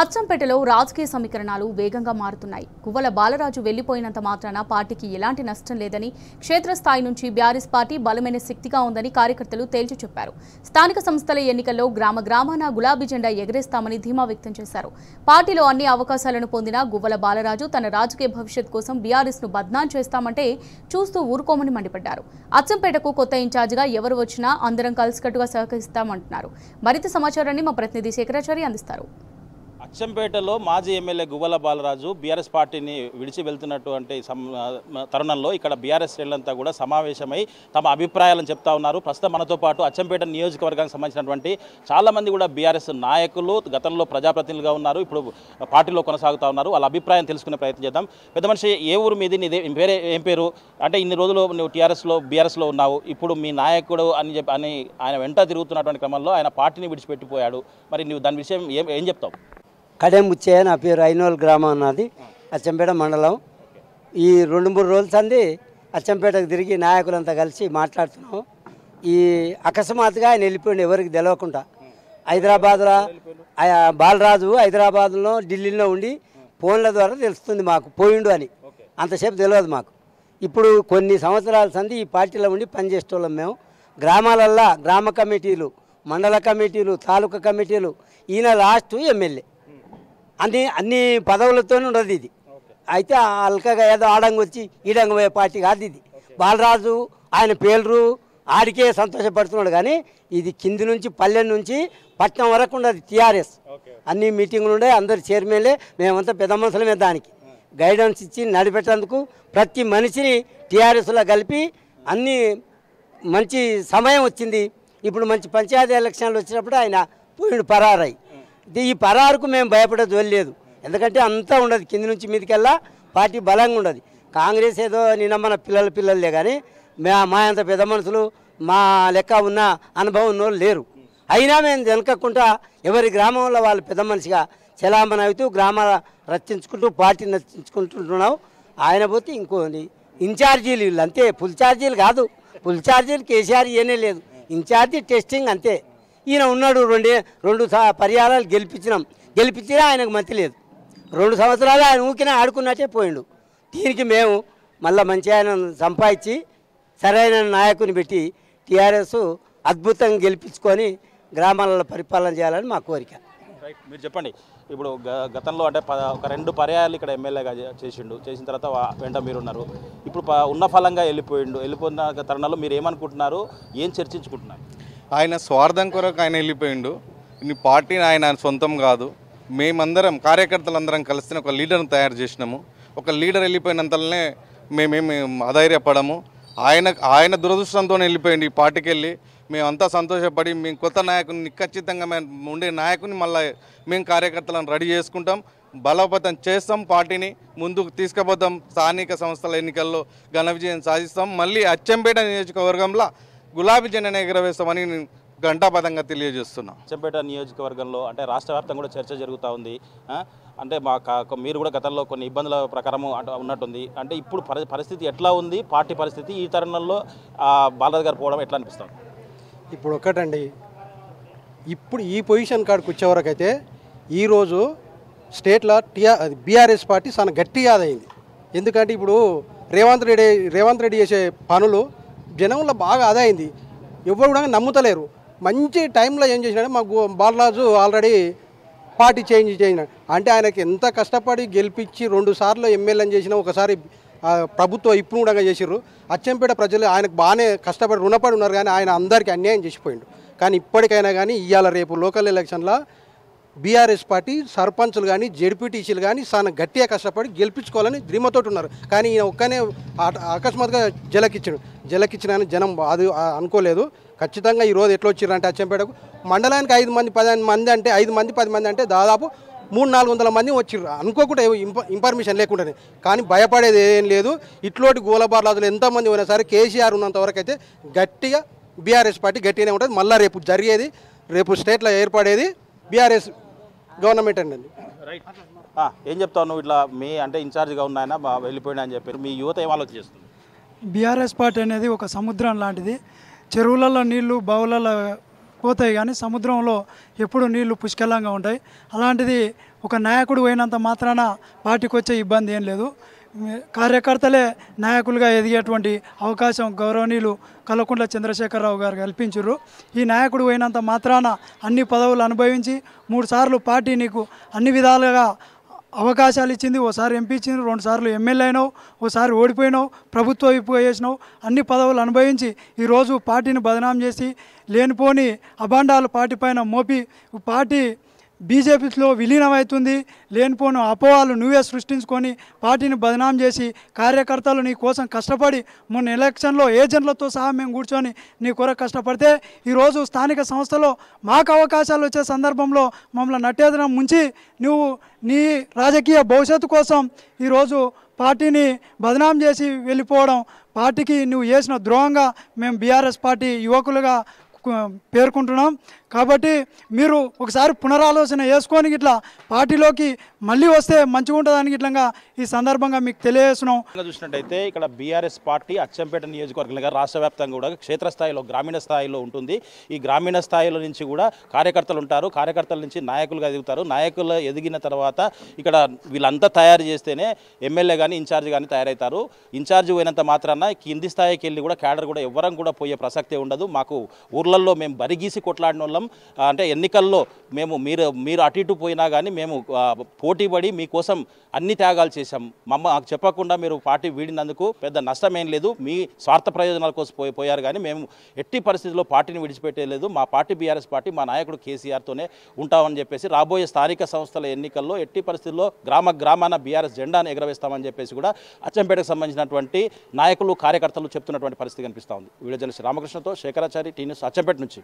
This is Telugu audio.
అచ్చంపేటలో రాజకీయ సమీకరణాలు వేగంగా మారుతున్నాయి. గువ్వల బాలరాజు వెళ్లిపోయినంత మాత్రాన పార్టీకి ఎలాంటి నష్టం లేదని, క్షేత్రస్థాయి నుంచి బీఆర్ఎస్ పార్టీ బలమైన శక్తిగా ఉందని కార్యకర్తలు తేల్చి చెప్పారు. స్థానిక సంస్థల ఎన్నికల్లో గ్రామాన గులాబీ జెండా ఎగరేస్తామని ధీమా వ్యక్తం చేశారు. పార్టీలో అన్ని అవకాశాలను పొందిన గువ్వల బాలరాజు తన రాజకీయ భవిష్యత్ కోసం బీఆర్ఎస్ ను బద్నాం చేస్తామంటే చూస్తూ ఊరుకోమని మండిపడ్డారు. అచ్చంపేటకు కొత్త ఇన్ఛార్జిగా ఎవరు వచ్చినా అందరం కలిసికట్టుగా సహకరిస్తామంటున్నారు. మరింత సమాచారాన్ని మా ప్రతినిధి శేఖరాచారి అందిస్తారు. అచ్చంపేటలో మాజీ ఎమ్మెల్యే గువ్వల బాలరాజు బీఆర్ఎస్ పార్టీని విడిచి వెళ్తున్నటువంటి తరుణంలో ఇక్కడ బీఆర్ఎస్ శ్రేణులంతా కూడా సమావేశమై తమ అభిప్రాయాలను చెప్తా ఉన్నారు. ప్రస్తుతం మనతో పాటు అచ్చంపేట నియోజకవర్గానికి సంబంధించినటువంటి చాలామంది కూడా బీఆర్ఎస్ నాయకులు గతంలో ప్రజాప్రతినిధులుగా ఉన్నారు, ఇప్పుడు పార్టీలో కొనసాగుతూ ఉన్నారు. వాళ్ళ అభిప్రాయం తెలుసుకునే ప్రయత్నం చేద్దాం. పెద్ద మనిషి, ఏ ఊరు మీది, నీదే పేరే, ఏం పేరు? అంటే ఇన్ని రోజులు నువ్వు బీఆర్ఎస్లో ఉన్నావు, ఇప్పుడు మీ నాయకుడు అని ఆయన వెంట తిరుగుతున్నటువంటి క్రమంలో ఆయన పార్టీని విడిచిపెట్టిపోయాడు. మరి నువ్వు దాని విషయం ఏం చెప్తావు? కడెంబుచ్చే నా పేరు ఐనోల్ గ్రామం అన్నది, అచ్చంపేట మండలం. ఈ 2-3 రోజుల సంది అచ్చంపేటకు తిరిగి నాయకులంతా కలిసి మాట్లాడుతున్నాం. ఈ అకస్మాత్తుగా ఆయన వెళ్ళిపోయింది, ఎవరికి తెలియకుండా. హైదరాబాద్లో బాలరాజు హైదరాబాద్లో ఢిల్లీలో ఉండి ఫోన్ల ద్వారా తెలుస్తుంది మాకు పోయిండు అని. అంతసేపు తెలియదు మాకు. ఇప్పుడు కొన్ని సంవత్సరాల సంది ఈ పార్టీలో ఉండి పనిచేసేటోళ్ళం మేము. గ్రామాలల్లో గ్రామ కమిటీలు, మండల కమిటీలు, తాలూకా కమిటీలు, ఈయన లాస్ట్ ఎమ్మెల్యే. అన్ని పదవులతో ఉండదు ఇది. అయితే అల్కగా ఏదో ఆడంగా వచ్చి ఈడంగా పోయే పార్టీ కాదు ఇది. బాలరాజు ఆయన పేర్లు ఆడికే సంతోషపడుతున్నాడు, కానీ ఇది కింది నుంచి పల్లె నుంచి పట్నం వరకు ఉండదు. టీఆర్ఎస్ అన్ని మీటింగులు ఉండే, అందరు చైర్మన్లే, మేమంతా పెద్ద మనుషులమే. దానికి గైడెన్స్ ఇచ్చి నడిపెట్టేందుకు ప్రతి మనిషిని టీఆర్ఎస్లో కలిపి అన్ని మంచి సమయం వచ్చింది. ఇప్పుడు మంచి పంచాయతీ ఎలక్షన్లు వచ్చినప్పుడు ఆయన పోయిడు పరారై. ఈ పరారుకు మేము భయపడేది వెళ్ళలేదు, ఎందుకంటే అంతా ఉండదు కింది నుంచి మీదికెల్లా పార్టీ బలంగా ఉండదు. కాంగ్రెస్ ఏదో నిన్న మన పిల్లలే, కానీ మా అంత పెద్ద మనుషులు మా లెక్క ఉన్న అనుభవం ఉన్న వాళ్ళు లేరు. అయినా మేము వెనకకుండా ఎవరి గ్రామంలో వాళ్ళు పెద్ద మనిషిగా చలామణి అవుతూ గ్రామాల రచించుకుంటూ పార్టీని రచించుకుంటున్నాం. ఆయన పోతే ఇంకోండి ఇన్ఛార్జీలు వీళ్ళు అంతే, ఫుల్ ఛార్జీలు కాదు. ఫుల్ ఛార్జీలు కేసీఆర్ ఇయనే లేదు, ఇన్ఛార్జీ టెస్టింగ్ అంతే. ఈయన ఉన్నాడు, రెండు పర్యాయాలు గెలిపించినా ఆయనకు మంచి లేదు. 2 సంవత్సరాలు ఆయన ఊకినా ఆడుకున్నట్టే పోయిండు. దీనికి మేము మళ్ళీ మంచి ఆయన సంపాదించి సరైన నాయకుని పెట్టి టీఆర్ఎస్ అద్భుతంగా గెలిపించుకొని గ్రామాలలో పరిపాలన చేయాలని మా కోరిక. రైట్, మీరు చెప్పండి. ఇప్పుడు గతంలో అంటే ఒక 2 పర్యాయాలు ఇక్కడ ఎమ్మెల్యేగా చేసిన తర్వాత వెంట మీరున్నారు. ఇప్పుడు ఉన్న ఫలంగా వెళ్ళిపోయిన తరుణంలో మీరు ఏమనుకుంటున్నారు, ఏం చర్చించుకుంటున్నారు? ఆయన స్వార్థం కొరకు ఆయన వెళ్ళిపోయిండు. ఈ పార్టీ ఆయన సొంతం కాదు. మేమందరం కార్యకర్తలందరం కలిసి ఒక లీడర్ని తయారు చేసినాము. ఒక లీడర్ వెళ్ళిపోయినంతలోనే మేమేమి అధైర్యపడము. ఆయన దురదృష్టంతో వెళ్ళిపోయింది ఈ పార్టీకి వెళ్ళి. మేమంతా సంతోషపడి మేము కొత్త నాయకుని, ఖచ్చితంగా మేము ఉండే నాయకుని మళ్ళీ మేము కార్యకర్తలను రెడీ చేసుకుంటాం, బలోపేతం చేస్తాం, పార్టీని ముందుకు తీసుకుపోతాం. స్థానిక సంస్థల ఎన్నికల్లో ఘన విజయం సాధిస్తాం. మళ్ళీ అచ్చంపేట నియోజకవర్గంలో గులాబీ జెండాను ఎగరవేస్తామని ఘంటాపథంగా తెలియజేస్తున్నాం. అచ్చంపేట నియోజకవర్గంలో అంటే రాష్ట్ర వ్యాప్తంగా కూడా చర్చ జరుగుతూ ఉంది. అంటే మీరు కూడా గతంలో కొన్ని ఇబ్బందుల ప్రకారం ఉన్నట్టుంది. అంటే ఇప్పుడు పరిస్థితి ఎట్లా ఉంది, పార్టీ పరిస్థితి ఈ తరుణంలో బాలరాజు గారు పోవడం ఎట్లా అనిపిస్తుంది? ఇప్పుడు ఒకటండి, ఇప్పుడు ఈ పొజిషన్ కాడికి వచ్చేవరకు అయితే ఈరోజు స్టేట్లో బీఆర్ఎస్ పార్టీ చాలా గట్టిగా ఆదైంది. ఎందుకంటే ఇప్పుడు రేవంత్ రెడ్డి చేసే పనులు జనంలో బాగా ఆదాయింది. ఎవరు కూడా నమ్ముతలేరు. మంచి టైంలో ఏం చేసినాడు మాకు బాలరాజు ఆల్రెడీ పార్టీ చేసిన అంటే ఆయనకి ఎంత కష్టపడి గెలిపించి 2 సార్లు ఎమ్మెల్యేని చేసిన, ఒకసారి ప్రభుత్వం ఇప్పుడు కూడా చేసిర్రు. అచ్చంపేట ప్రజలు ఆయనకు బాగానే కష్టపడి రుణపడి ఉన్నారు, కానీ ఆయన అందరికీ అన్యాయం చేసిపోయిండు. కానీ ఇప్పటికైనా కానీ ఇవాళ రేపు లోకల్ ఎలక్షన్లో బీఆర్ఎస్ పార్టీ సర్పంచులు కానీ జెడ్పీటీసీలు కానీ చాలా గట్టిగా కష్టపడి గెలిపించుకోవాలని ధీమతోటి ఉన్నారు. కానీ ఈయన ఒక్కనే అకస్మాత్తుగా జలకిచ్చిన జనం అది అనుకోలేదు. ఖచ్చితంగా ఈరోజు ఎట్లా వచ్చిర్రంటే అచ్చంపేటకు మండలానికి 5 మంది 10 మంది అంటే 5 మంది 10 మంది అంటే దాదాపు 300-400 మంది వచ్చిర్రు అనుకోకుండా, ఇన్ఫర్మేషన్ లేకుండానే. కానీ భయపడేది ఏం లేదు. ఇట్లోటి గోలబార్లాదులు ఎంతమంది అయినా సరే కేసీఆర్ ఉన్నంత వరకు అయితే గట్టిగా బీఆర్ఎస్ పార్టీ గట్టిగానే ఉంటుంది. మళ్ళీ రేపు స్టేట్లో ఏర్పడేది బీఆర్ఎస్ గవర్నమెంట్ అండి. రైట్, ఏం చెప్తావు నువ్వు? ఇట్లా మీ అంటే ఇన్ఛార్జ్గా ఉన్నాయన వెళ్ళిపోయినా అని చెప్పారు, మీ యువత ఏం ఆలోచిస్తుంది? బీఆర్ఎస్ పార్టీ అనేది ఒక సముద్రం లాంటిది. చెరువులలో నీళ్లు బావులలో పోతాయి కానీ సముద్రంలో ఎప్పుడు నీళ్లు పుష్కలంగా ఉంటాయి. అలాంటిది ఒక నాయకుడు పోయినంత మాత్రాన పార్టీకి వచ్చే ఇబ్బంది ఏం లేదు. కార్యకర్తలే నాయకులుగా ఎదిగేటువంటి అవకాశం గౌరవనీయులు కల్వకుంట్ల చంద్రశేఖరరావు గారు కల్పించారు. ఈ నాయకుడు పోయినంత మాత్రాన అన్ని పదవులు అనుభవించి 3 సార్లు పార్టీ నీకు అన్ని విధాలుగా అవకాశాలు ఇచ్చింది. ఓసారి ఎంపీ ఇచ్చింది, 2 సార్లు ఎమ్మెల్యే అయినావు, ఓసారి ఓడిపోయినావు, ప్రభుత్వ వైపు చేసినావు, అన్ని పదవులు అనుభవించి ఈరోజు పార్టీని బదనాం చేసి లేనిపోని అభాండాలు పార్టీ పైన మోపి పార్టీ బీజేపీలో విలీనమవుతుంది, లేనిపోను అపోవాలు నువ్వే సృష్టించుకొని పార్టీని బదనాం చేసి కార్యకర్తలు నీ కోసం కష్టపడి మొన్న ఎలక్షన్లో ఏజెంట్లతో సహా మేము కూర్చొని నీ కొరకు కష్టపడితే ఈరోజు స్థానిక సంస్థలో మాకు అవకాశాలు వచ్చే సందర్భంలో మమ్మల్ని నట్టేదనం ముంచి నువ్వు నీ రాజకీయ భవిష్యత్తు కోసం ఈరోజు పార్టీని బదనాం చేసి వెళ్ళిపోవడం పార్టీకి నువ్వు చేసిన ద్రోహంగా మేము బీఆర్ఎస్ పార్టీ యువకులుగా పేర్కొంటున్నాం. కాబట్టి మీరు ఒకసారి పునరాలోచన చేసుకొని ఇట్లా పార్టీలోకి మళ్ళీ వస్తే మంచిగా ఉంటుందని ఇట్లా ఈ సందర్భంగా మీకు తెలియజేస్తున్నాం. చూసినట్టయితే ఇక్కడ బీఆర్ఎస్ పార్టీ అచ్చంపేట నియోజకవర్గంగా రాష్ట్ర వ్యాప్తంగా కూడా క్షేత్రస్థాయిలో గ్రామీణ స్థాయిలో ఉంటుంది. ఈ గ్రామీణ స్థాయిలో నుంచి కూడా కార్యకర్తలు ఉంటారు, కార్యకర్తల నుంచి నాయకులుగా ఎదుగుతారు. నాయకులు ఎదిగిన తర్వాత ఇక్కడ వీళ్ళంతా తయారు చేస్తేనే ఎమ్మెల్యే కానీ ఇన్ఛార్జ్ కానీ తయారవుతారు. ఇన్ఛార్జ్ పోయినంత మాత్రాన కింది స్థాయికి వెళ్ళి కూడా క్యాడర్ కూడా ఎవరం కూడా పోయే ప్రసక్తే ఉండదు. మాకు ఊర్లలో మేము బరిగీసి కొట్లాడిన వాళ్ళం, అంటే ఎన్నికల్లో మేము మీరు అటు ఇటు పోయినా కానీ మేము పోటీపడి మీకోసం అన్ని త్యాగాలు చేశాం. మాకు చెప్పకుండా మీరు పార్టీ వీడినందుకు పెద్ద నష్టమేం లేదు, మీ స్వార్థ ప్రయోజనాల కోసం పోయారు కానీ మేము ఎట్టి పరిస్థితుల్లో పార్టీని విడిచిపెట్టలేదు. మా పార్టీ బీఆర్ఎస్ పార్టీ, మా నాయకుడు కేసీఆర్తోనే ఉంటామని చెప్పేసి రాబోయే స్థానిక సంస్థల ఎన్నికల్లో ఎట్టి పరిస్థితుల్లో గ్రామాన బీఆర్ఎస్ జెండాను ఎగరవేస్తామని చెప్పేసి కూడా అచ్చంపేటకు సంబంధించినటువంటి నాయకులు కార్యకర్తలు చెప్తున్నటువంటి పరిస్థితి కనిపిస్తూ ఉంది. వీడియో జర్నలిస్ట్ రామకృష్ణతో శేఖరాచారి, టీ న్యూస్, అచ్చంపేట నుంచి.